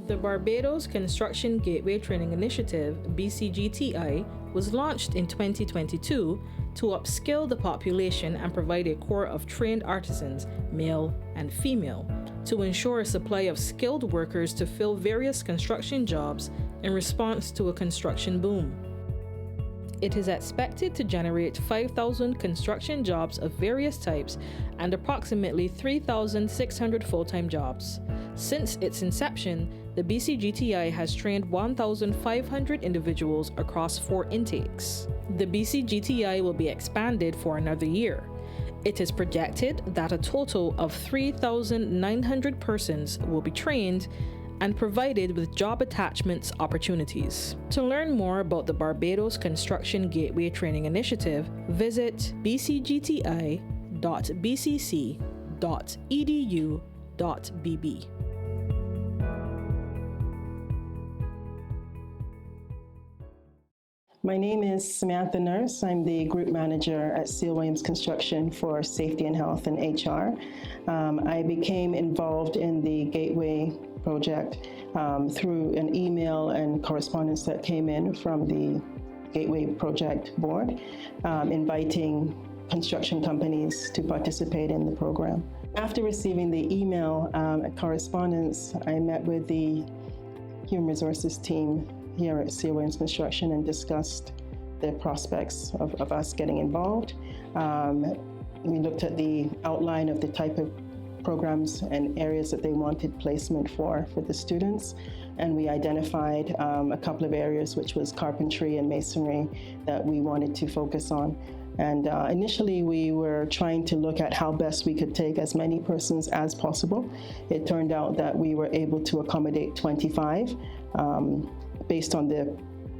The Barbados Construction Gateway Training Initiative, BCGTI, was launched in 2022 to upskill the population and provide a core of trained artisans, male and female, to ensure a supply of skilled workers to fill various construction jobs in response to a construction boom. It is expected to generate 5,000 construction jobs of various types and approximately 3,600 full-time jobs. Since its inception, the BCGTI has trained 1,500 individuals across 4 intakes. The BCGTI will be expanded for another year. It is projected that a total of 3,900 persons will be trained and provided with job attachments opportunities. To learn more about the Barbados Construction Gateway Training Initiative, visit bcgti.bcc.edu.bb. My name is Samantha Nurse. I'm the Group Manager at C.L. Williams Construction for Safety and Health and HR. I became involved in the Gateway project through an email and correspondence that came in from the Gateway Project Board, inviting construction companies to participate in the program. After receiving the email and correspondence, I met with the Human Resources team here at C.L. Williams Construction and discussed the prospects of us getting involved. We looked at the outline of the type of programs and areas that they wanted placement for the students, and we identified a couple of areas, which was carpentry and masonry, that we wanted to focus on. And initially we were trying to look at how best we could take as many persons as possible. It turned out that we were able to accommodate 25 based on the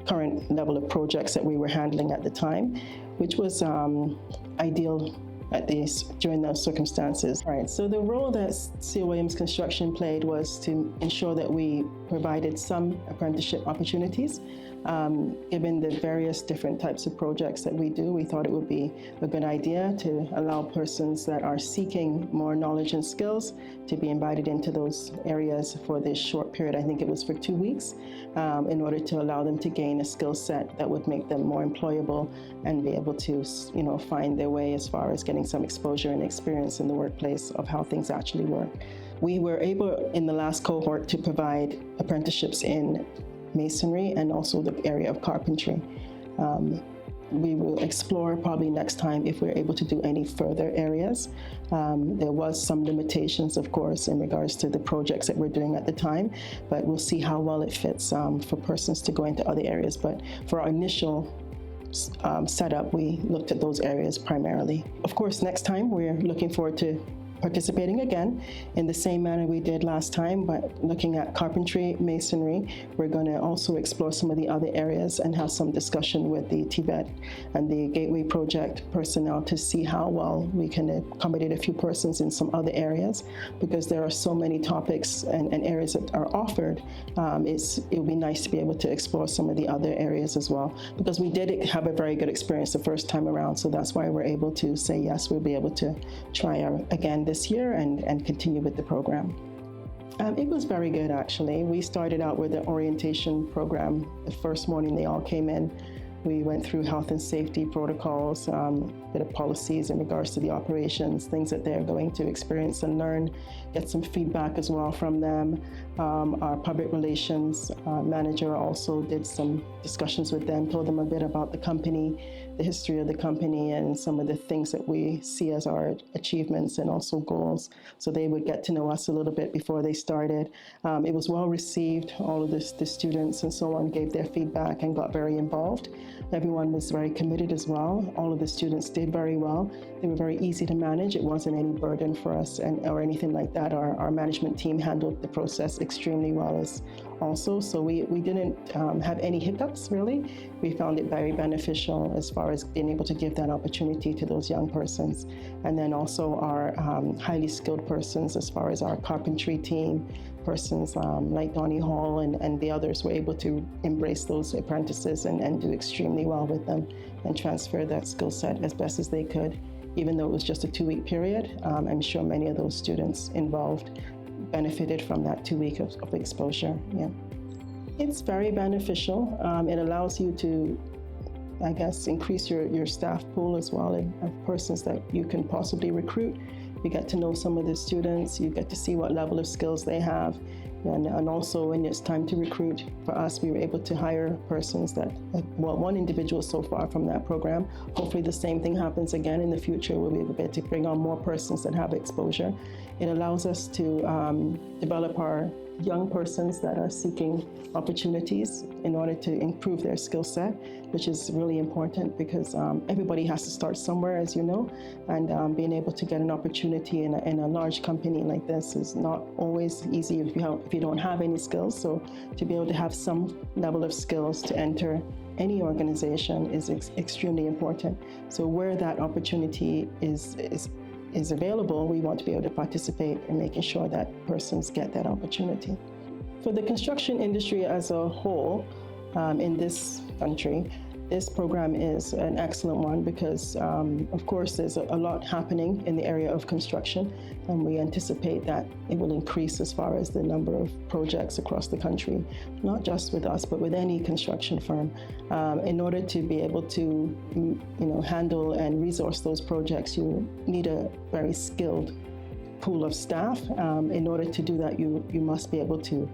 current level of projects that we were handling at the time, which was ideal during those circumstances. All right, so the role that C.L. Williams Construction played was to ensure that we provided some apprenticeship opportunities. Given the various different types of projects that we do, we thought it would be a good idea to allow persons that are seeking more knowledge and skills to be invited into those areas for this short period. I think it was for 2 weeks, in order to allow them to gain a skill set that would make them more employable and be able to, find their way as far as getting some exposure and experience in the workplace of how things actually work. We were able in the last cohort to provide apprenticeships in masonry and also the area of carpentry. We will explore probably next time if we're able to do any further areas. There was some limitations, of course, in regards to the projects that we're doing at the time, but we'll see how well it fits for persons to go into other areas. But for our initial setup, we looked at those areas primarily. Of course, next time we're looking forward to participating again in the same manner we did last time, but looking at carpentry, masonry. We're going to also explore some of the other areas and have some discussion with the Tibet and the Gateway Project personnel to see how well we can accommodate a few persons in some other areas, because there are so many topics and areas that are offered. It would be nice to be able to explore some of the other areas as well, because we did have a very good experience the first time around, so that's why we're able to say yes, we'll be able to try again this year and continue with the program. It was very good, actually. We started out with the orientation program. The first morning they all came in. We went through health and safety protocols, bit of policies in regards to the operations, things that they're going to experience and learn, get some feedback as well from them. Our public relations manager also did some discussions with them, told them a bit about the company, the history of the company, and some of the things that we see as our achievements and also goals. So they would get to know us a little bit before they started. It was well received. All of the students and so on gave their feedback and got very involved. Everyone was very committed as well. All of the students did very well. They were very easy to manage. It wasn't any burden for us or anything like that. Our management team handled the process extremely well also. So we didn't have any hiccups, really. We found it very beneficial as far as being able to give that opportunity to those young persons. And then also our highly skilled persons, as far as our carpentry team, persons like Donnie Hall and the others were able to embrace those apprentices and do extremely well with them and transfer that skill set as best as they could. Even though it was just a 2-week period, I'm sure many of those students involved benefited from that 2 weeks of exposure. Yeah, it's very beneficial. It allows you to, I guess, increase your staff pool as well of persons that you can possibly recruit. You get to know some of the students, you get to see what level of skills they have, and also when it's time to recruit, for us, we were able to hire persons that, well, one individual so far from that program. Hopefully the same thing happens again in the future. We'll be able to bring on more persons that have exposure. It allows us to develop our young persons that are seeking opportunities in order to improve their skill set, which is really important because everybody has to start somewhere, as you know, and being able to get an opportunity in a large company like this is not always easy if you don't have any skills. So to be able to have some level of skills to enter any organization is extremely important. So where that opportunity is available, we want to be able to participate in making sure that persons get that opportunity. For the construction industry as a whole, in this country, this program is an excellent one because, of course, there's a lot happening in the area of construction, and we anticipate that it will increase as far as the number of projects across the country, not just with us, but with any construction firm. In order to be able to, handle and resource those projects, you need a very skilled pool of staff. In order to do that, you must be able to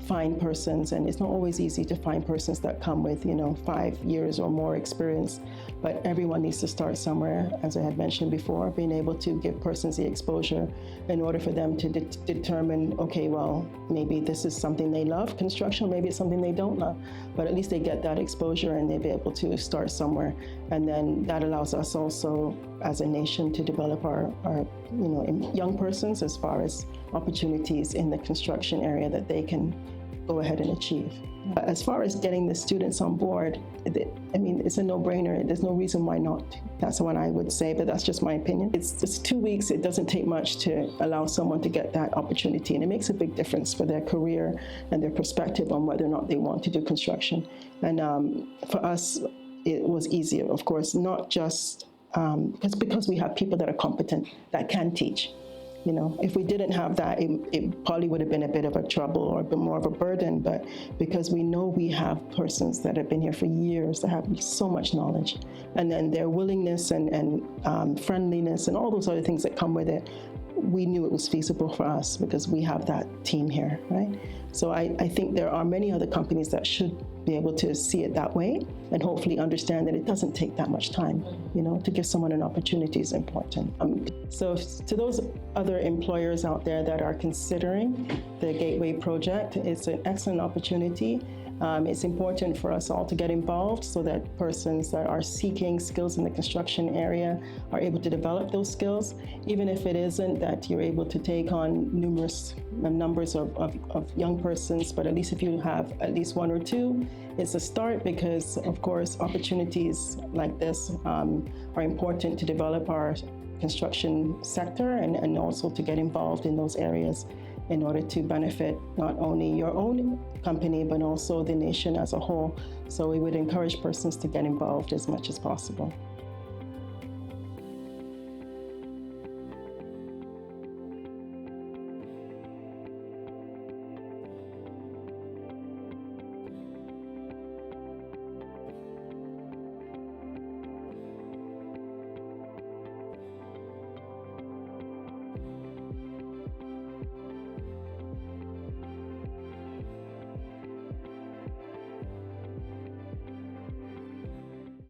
find persons, and it's not always easy to find persons that come with 5 years or more experience, but everyone needs to start somewhere. As I had mentioned before, being able to give persons the exposure in order for them to determine, okay, well, maybe this is something they love, construction, maybe it's something they don't love, but at least they get that exposure and they'll be able to start somewhere. And then that allows us also as a nation to develop our young persons as far as opportunities in the construction area that they can go ahead and achieve. As far as getting the students on board, it's a no-brainer. There's no reason why not. That's what I would say, but that's just my opinion. It's just 2 weeks. It doesn't take much to allow someone to get that opportunity, and it makes a big difference for their career and their perspective on whether or not they want to do construction. And for us, it was easier, of course, not just because we have people that are competent, that can teach. If we didn't have that, it probably would have been a bit of a trouble or a bit more of a burden, but because we know we have persons that have been here for years that have so much knowledge, and then their willingness and friendliness and all those other things that come with it, we knew it was feasible for us because we have that team here, right? So I think there are many other companies that should be able to see it that way and hopefully understand that it doesn't take that much time, to give someone an opportunity is important. So to those other employers out there that are considering the Gateway project, it's an excellent opportunity. It's important for us all to get involved so that persons that are seeking skills in the construction area are able to develop those skills, even if it isn't that you're able to take on numerous numbers of young persons, but at least if you have at least one or two, it's a start because, of course, opportunities like this are important to develop our construction sector and also to get involved in those areas in order to benefit not only your own company, but also the nation as a whole. So we would encourage persons to get involved as much as possible.